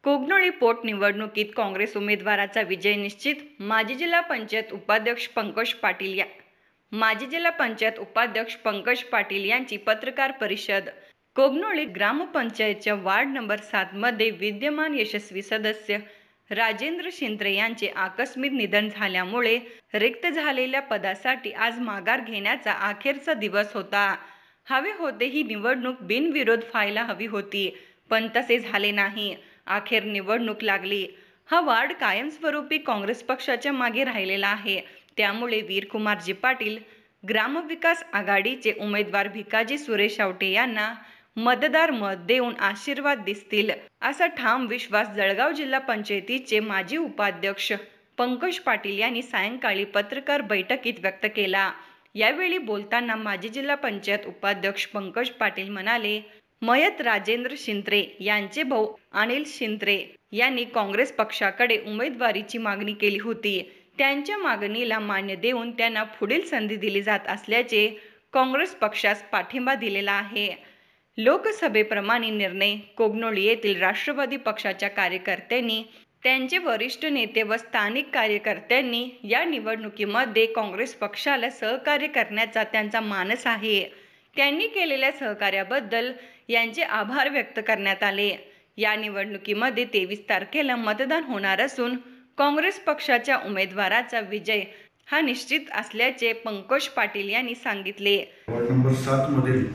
कोगनोळी पोटनिवडणुकीत काँग्रेस उमेदवाराचा विजय निश्चित. माजी जिल्हा पंचायत उपाध्यक्ष पंकज पाटील यांची पत्रकार परिषद. कोगनोळी ग्रामपंचायतच्या वार्ड नंबर 7 मध्ये विद्यमान यशस्वी सदस्य राजेंद्र शिंत्रे यांचे आकस्मिक निधन झाल्यामुळे रिक्त झालेल्या पदासाठी आज माघार घेण्याचा अखेरचा दिवस होता. हवे होते ही निवडणूक बिनविरोध व्हायला हवी होती, पण तसे झाले नाही. अखेर निवडणूक लागली. हा वार्ड कायमस्वरूपी काँग्रेस पक्षाच्या मागे राहिलेला आहे. त्यामुळे वीरकुमारजी पाटील ग्रामविकास आघाडीचे उमेदवार भिकाजी सुरेश आवटे यांना मतदार मत देऊन आशीर्वाद देतील असा ठाम विश्वास जळगाव जिल्हा पंचायतीचे माजी उपाध्यक्ष पंकज पाटील यांनी सायंकाळी पत्रकार बैठकीत व्यक्त केला. यावेळी बोलताना माजी जिल्हा पंचायत उपाध्यक्ष पंकज पाटील म्हणाले, मयत राजेंद्र शिंत्रे यांचे भाऊ अनिल शिंत्रे यांनी काँग्रेस पक्षाकडे उमेदवारीची मागणी केली होती. त्यांच्या मागणीला मान्य देऊन त्यांना पुढील संधी दिली जात असल्याचे काँग्रेस पक्षास पाठिंबा दिलेला आहे. लोकसभेप्रमाणे निर्णय. कोगनोळी येथील राष्ट्रवादी पक्षाच्या कार्यकर्त्यांनी, त्यांचे वरिष्ठ नेते व स्थानिक कार्यकर्त्यांनी या निवडणुकीमध्ये काँग्रेस पक्षाला सहकार्य करण्याचा त्यांचा मानस आहे. त्यांनी केलेल्या सहकार्याबद्दल यांचे आभार व्यक्त करण्यात आले. या निवडणुकीमध्ये 23 तारखेला मतदान होणार असून काँग्रेस पक्षाच्या उमेदवाराचा विजय हा निश्चित असल्याचे पंकज पाटील यांनी सांगितले. वार्ड नंबर 7 मधील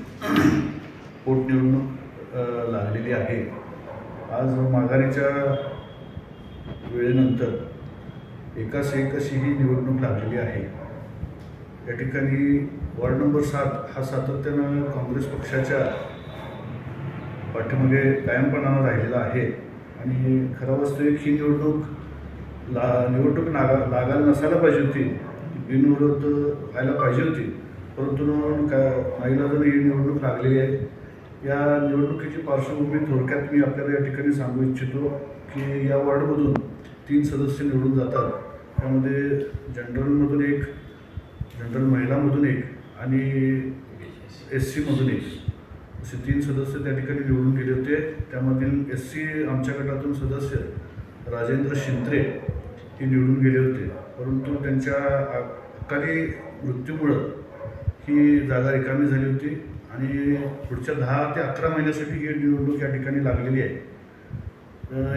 पोटनिवडणूक लागलेली आहे. आज माघारीच्या वेळेनंतर एकास एक अशी ही निवडणूक लागलेली आहे. या ठिकाणी वार्ड नंबर 7 हा सातत्यानं काँग्रेस पक्षाच्या पाठीमागे कायमपणानं राहिलेला आहे आणि खरं वास्तविक ही निवडणूक लागायला नसायला पाहिजे होती, बिनविरोध व्हायला पाहिजे होती, परंतु नाईलाजाने ही निवडणूक लागलेली आहे. या निवडणुकीची पार्श्वभूमी थोडक्यात मी आपल्याला या ठिकाणी सांगू इच्छितो की या वार्डमधून 3 सदस्य निवडून जातात. त्यामध्ये जनरलमधून एक, जनरल महिलामधून एक आणि SC मधून एक, असे 3 सदस्य त्या ठिकाणी निवडून गेले होते. त्यामधील SC आमच्या गटातून सदस्य राजेंद्र शिंत्रे हे निवडून गेले होते, परंतु त्यांच्या अकाली मृत्यूमुळं ही जागा रिकामी झाली होती आणि पुढच्या 10 ते 11 महिन्यासाठी ही निवडणूक या ठिकाणी लागलेली आहे.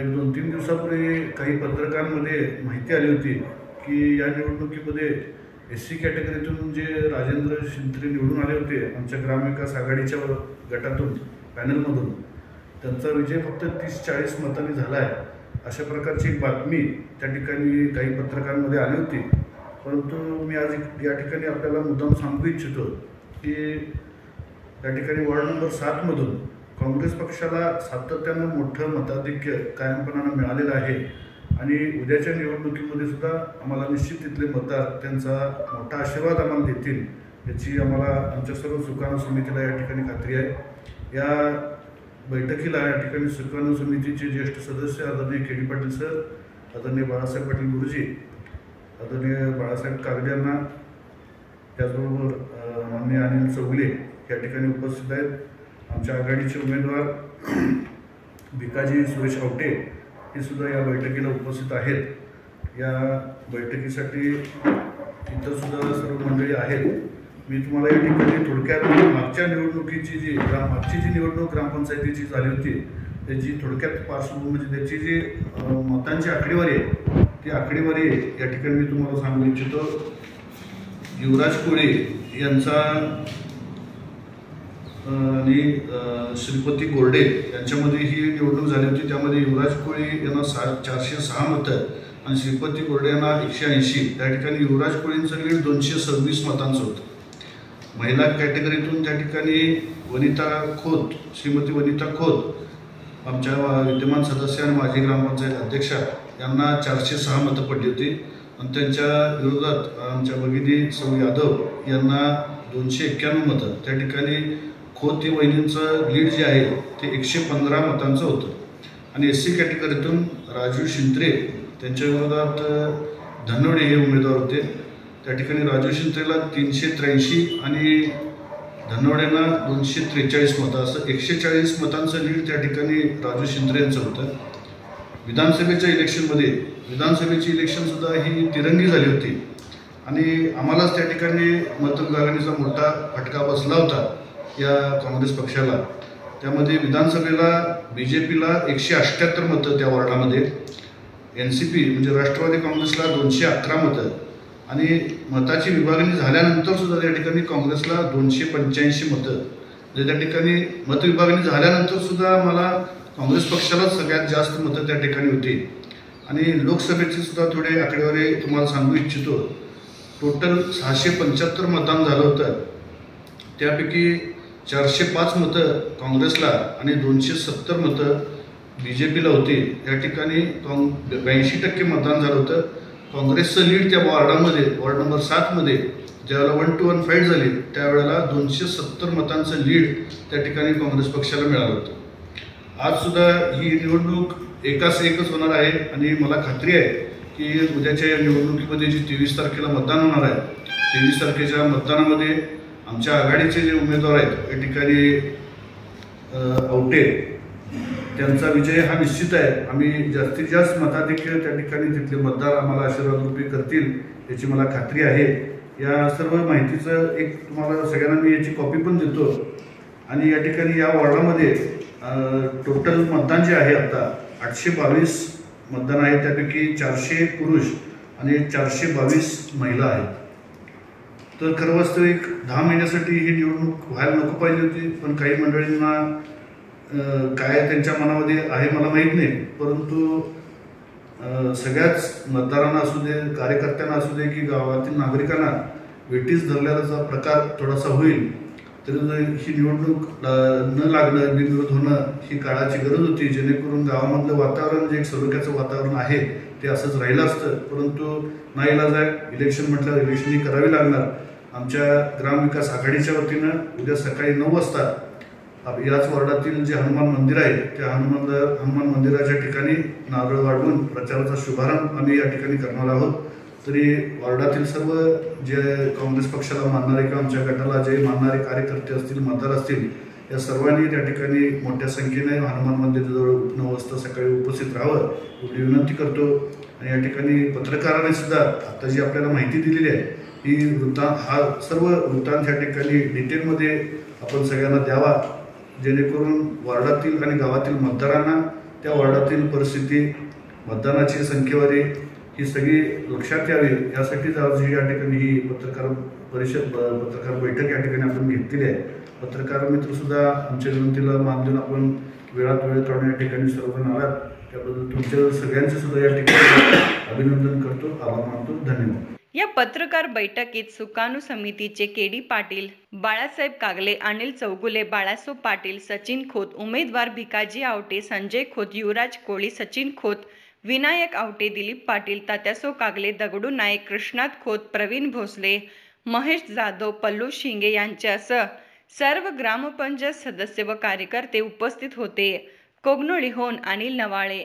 एक 2-3 दिवसापूर्वी काही पत्रकारांमध्ये माहिती आली होती की या निवडणुकीमध्ये SC कॅटेगरीतून जे राजेंद्र शिंत्रे निवडून आले होते आमच्या ग्रामविकास आघाडीच्या गटातून, पॅनलमधून, त्यांचा विजय फक्त 30-40 मतांनी झाला आहे, अशा प्रकारची एक बातमी त्या ठिकाणी काही पत्रकारांमध्ये आली होती. परंतु मी आज या ठिकाणी आपल्याला मुद्दाम सांगू इच्छितो की त्या ठिकाणी वार्ड नंबर 7 मधून काँग्रेस पक्षाला सातत्यानं मोठं मताधिक्य कायमपणानं मिळालेलं आहे आणि उद्याच्या निवडणुकीमध्ये सुद्धा आम्हाला निश्चित तिथले मतदार त्यांचा मोठा आशीर्वाद आम्हाला देतील याची आम्हाला आमच्या सर्व सुकाणू समितीला या ठिकाणी खात्री आहे. या बैठकीला या ठिकाणी सुकाणू समितीचे ज्येष्ठ सदस्य आदरणीय KD पाटील सर, आदरणीय बाळासाहेब पाटील गुरुजी, आदरणीय बाळासाहेब कागडे यांना, त्याचबरोबर माननीय अनिल चौगले या ठिकाणी उपस्थित आहेत. आमच्या आघाडीचे उमेदवार भिकाजी सुरेश आवटे हे सुद्धा या बैठकीला उपस्थित आहेत. या बैठकीसाठी इतर सुद्धा सर्व मंडळी आहेत. मी तुम्हाला या ठिकाणी थोडक्यात मागच्या निवडणुकीची मागची जी निवडणूक ग्रामपंचायतीची झाली होती त्याची थोडक्यात पार्श्वभूमी, म्हणजे त्याची जी मतांची आकडेवारी आहे ती आकडेवारी या ठिकाणी मी तुम्हाला सांगू इच्छितो. युवराज कोळी यांचा आणि श्रीपती गोरडे यांच्यामध्ये ही निवडणूक झाली होती. त्यामध्ये युवराज कोळी यांना 406 मतं आणि श्रीपती गोरडे यांना 180. त्या ठिकाणी युवराज कोळींचं लीड 226 मतांचं होतं. महिला कॅटेगरीतून त्या ठिकाणी श्रीमती वनिता खोत आमच्या विद्यमान सदस्य आणि माजी ग्रामपंचायत अध्यक्षा यांना 406 मतं पडली होती आणि त्यांच्या विरोधात आमच्या भगिनी सौ यादव यांना 291 मतं. त्या ठिकाणी खोत वहिनींचं लीड जे आहे ते 115 मतांचं होतं आणि SC कॅटेगरीतून राजू शिंत्रे त्यांच्या विरोधात धनवडे हे उमेदवार होते. त्या ठिकाणी राजू शिंत्रेला 383 आणि धनवडेंना 243 मतं, असं 140 मतांचं लीड त्या ठिकाणी राजू शिंत्रे यांचं होतं. विधानसभेच्या इलेक्शनमध्ये विधानसभेची इलेक्शनसुद्धा ही तिरंगी झाली होती आणि आम्हालाच त्या ठिकाणी मतविभागणीचा मोठा फटका बसला होता या काँग्रेस पक्षाला. त्यामध्ये विधानसभेला BJPला 178 मतं त्या वॉर्डामध्ये, NCP म्हणजे राष्ट्रवादी काँग्रेसला 211 मतं आणि मताची विभागणी झाल्यानंतरसुद्धा त्या ठिकाणी काँग्रेसला 285 मतं. म्हणजे त्या ठिकाणी मतविभागणी झाल्यानंतरसुद्धा मला काँग्रेस पक्षालाच सगळ्यात जास्त मतं त्या ठिकाणी होती. आणि लोकसभेची सुद्धा थोडे आकडेवारी तुम्हाला सांगू इच्छितो. टोटल 675 मतदान झालं होतं. त्यापैकी 405 मतं काँग्रेसला आणि 270 मतं BJPला होती. या ठिकाणी 82% मतदान झालं होतं. काँग्रेसचं लीड त्या वॉर्डामध्ये, वॉर्ड नंबर 7मध्ये ज्यावेळेला 1 to 1 फाईट झाली त्यावेळेला 270 मतांचं लीड त्या ठिकाणी काँग्रेस पक्षाला मिळालं होतं. आजसुद्धा ही निवडणूक एकच होणार आहे आणि मला खात्री आहे की उद्याच्या या निवडणुकीमध्ये जी 23 तारखेला मतदान होणार आहे, 23 तारखेच्या मतदानामध्ये आमच्या आघाडीचे जे उमेदवार आहेत त्या ठिकाणी आवटे, त्यांचा विजय हा निश्चित आहे. आम्ही जास्तीत जास्त मताधिक्य त्या ठिकाणी तिथले मतदार आम्हाला आशीर्वादरूपी करतील याची मला खात्री आहे. या सर्व माहितीचं एक तुम्हाला सगळ्यांना मी याची कॉपी पण देतो. आणि या ठिकाणी या वॉर्डामध्ये टोटल मतदान जे आहे आता 822 मतदान आहे. त्यापैकी 400 पुरुष आणि 422 महिला आहेत. तर खरं वास्तविक 10 महिन्यासाठी ही निवडणूक व्हायला नको पाहिजे होती, पण काही मंडळींना काय त्यांच्या मनामध्ये आहे मला माहीत नाही. परंतु सगळ्याच मतदारांना असू दे, कार्यकर्त्यांना असू दे की गावातील नागरिकांना वेटीस धरल्याचा प्रकार थोडासा होईल. तर ही निवडणूक न लागणं, बिनविरोध होणं ही काळाची गरज होती, जेणेकरून गावामधलं वातावरण जे एक सलोख्याचं वातावरण आहे ते असंच राहिलं असतं. परंतु नाईलाज आहे, इलेक्शन म्हटल्यावर इलेक्शन ही करावी लागणार. आमच्या ग्रामविकास आघाडीच्या वतीनं उद्या सकाळी 9 वाजता याच वॉर्डातील जे हनुमान मंदिर आहे त्या हनुमान मंदिराच्या ठिकाणी नारळ वाढवून प्रचाराचा शुभारंभ आम्ही या ठिकाणी करणार आहोत. तरी वॉर्डातील सर्व जे काँग्रेस पक्षाला मानणारे किंवा आमच्या गटाला जे मानणारे कार्यकर्ते असतील, मतदार असतील, या सर्वांनी त्या ठिकाणी मोठ्या संख्येने हनुमान मंदिराजवळ 9 वाजता सकाळी उपस्थित राहावं एवढी विनंती करतो. आणि या ठिकाणी पत्रकारांनी सुद्धा आता जी आपल्याला माहिती दिलेली आहे ही हा सर्व वृत्तांत या ठिकाणी डिटेलमध्ये आपण सगळ्यांना द्यावा, जेणेकरून वॉर्डातील आणि गावातील मतदारांना त्या वॉर्डातील परिस्थिती, मतदानाची संख्येवारी ही सगळी लक्षात यावी यासाठीच आज या ठिकाणी ही पत्रकार बैठक या ठिकाणी आपण घेतलेली आहे. पत्रकार मित्रसुद्धा आमच्या विनंतीला मान देऊन आपण वेळात वेळ काढून या ठिकाणी सर्वजण आलात, त्याबद्दल तुमच्या सगळ्यांचे सुद्धा या ठिकाणी अभिनंदन करतो, आभार मानतो. धन्यवाद. या पत्रकार बैठकीत सुकाणू समितीचे KD पाटील, बाळासाहेब कागले, अनिल चौगुले, बाळासो पाटील, सचिन खोत, उमेदवार भिकाजी आवटे, संजय खोत, युवराज कोळी, सचिन खोत, विनायक आवटे, दिलीप पाटील, तात्यासो कागले, दगडू नाईक, कृष्णात खोत, प्रवीण भोसले, महेश जाधव, पल्लू शिंगे यांच्यासह सर्व ग्रामपंचायत सदस्य व कार्यकर्ते उपस्थित होते. कोगनोळीहून अनिल नवाळे.